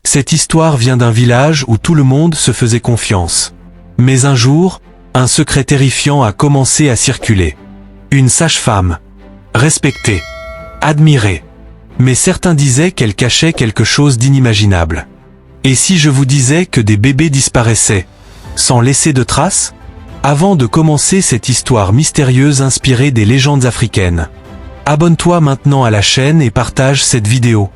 Cette histoire vient d'un village où tout le monde se faisait confiance. Mais un jour, un secret terrifiant a commencé à circuler. Une sage-femme. Respectée. Admirée. Mais certains disaient qu'elle cachait quelque chose d'inimaginable. Et si je vous disais que des bébés disparaissaient, sans laisser de traces? Avant de commencer cette histoire mystérieuse inspirée des légendes africaines, abonne-toi maintenant à la chaîne et partage cette vidéo.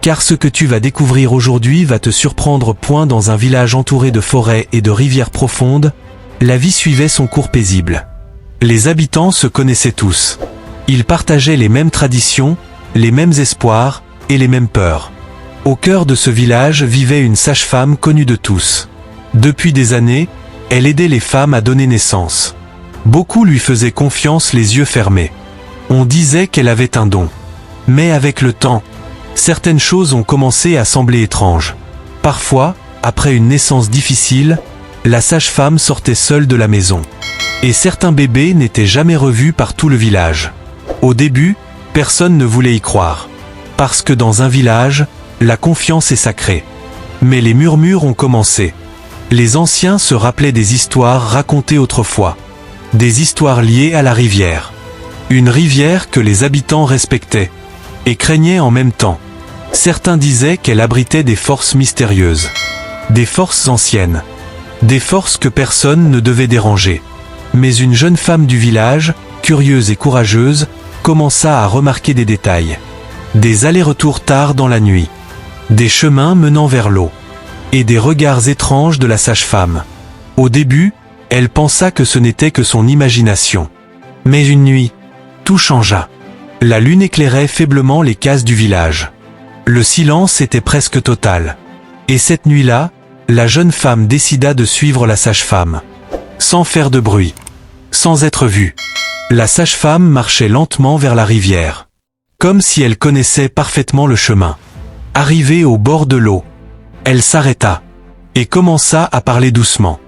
Car ce que tu vas découvrir aujourd'hui va te surprendre. Dans un village entouré de forêts et de rivières profondes, la vie suivait son cours paisible. Les habitants se connaissaient tous. Ils partageaient les mêmes traditions, les mêmes espoirs et les mêmes peurs. Au cœur de ce village vivait une sage-femme connue de tous. Depuis des années, elle aidait les femmes à donner naissance. Beaucoup lui faisaient confiance les yeux fermés. On disait qu'elle avait un don. Mais avec le temps, certaines choses ont commencé à sembler étranges. Parfois, après une naissance difficile, la sage-femme sortait seule de la maison. Et certains bébés n'étaient jamais revus par tout le village. Au début, personne ne voulait y croire. Parce que dans un village, la confiance est sacrée. Mais les murmures ont commencé. Les anciens se rappelaient des histoires racontées autrefois. Des histoires liées à la rivière. Une rivière que les habitants respectaient et craignaient en même temps. Certains disaient qu'elle abritait des forces mystérieuses. Des forces anciennes. Des forces que personne ne devait déranger. Mais une jeune femme du village, curieuse et courageuse, commença à remarquer des détails. Des allers-retours tard dans la nuit. Des chemins menant vers l'eau. Et des regards étranges de la sage-femme. Au début, elle pensa que ce n'était que son imagination. Mais une nuit, tout changea. La lune éclairait faiblement les cases du village. Le silence était presque total. Et cette nuit-là, la jeune femme décida de suivre la sage-femme. Sans faire de bruit. Sans être vue. La sage-femme marchait lentement vers la rivière. Comme si elle connaissait parfaitement le chemin. Arrivée au bord de l'eau, elle s'arrêta. Et commença à parler doucement.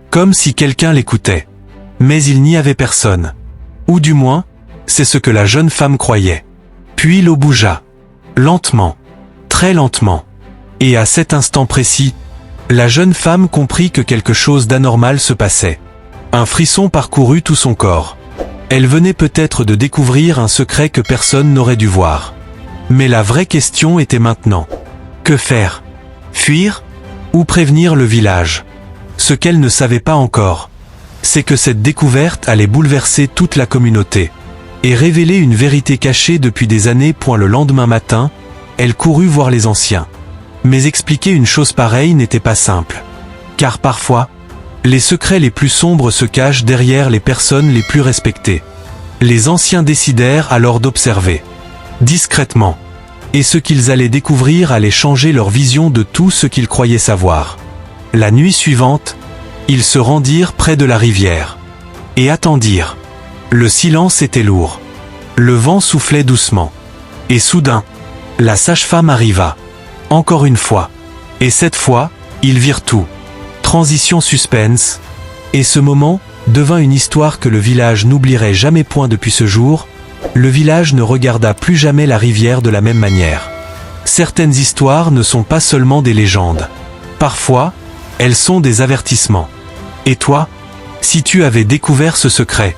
Comme si quelqu'un l'écoutait. Mais il n'y avait personne. Ou du moins, c'est ce que la jeune femme croyait. Puis l'eau bougea. Lentement. Très lentement. Et à cet instant précis, la jeune femme comprit que quelque chose d'anormal se passait. Un frisson parcourut tout son corps. Elle venait peut-être de découvrir un secret que personne n'aurait dû voir. Mais la vraie question était maintenant. Que faire? Fuir? Ou prévenir le village? Ce qu'elle ne savait pas encore, c'est que cette découverte allait bouleverser toute la communauté. Et révéler une vérité cachée depuis des années. Le lendemain matin, elle courut voir les anciens. Mais expliquer une chose pareille n'était pas simple. Car parfois, les secrets les plus sombres se cachent derrière les personnes les plus respectées. Les anciens décidèrent alors d'observer. Discrètement. Et ce qu'ils allaient découvrir allait changer leur vision de tout ce qu'ils croyaient savoir. La nuit suivante, ils se rendirent près de la rivière. Et attendirent. Le silence était lourd. Le vent soufflait doucement. Et soudain, la sage-femme arriva. Encore une fois. Et cette fois, ils virent tout. Transition suspense. Et ce moment devint une histoire que le village n'oublierait jamais. Depuis ce jour, le village ne regarda plus jamais la rivière de la même manière. Certaines histoires ne sont pas seulement des légendes. Parfois, elles sont des avertissements. Et toi, si tu avais découvert ce secret,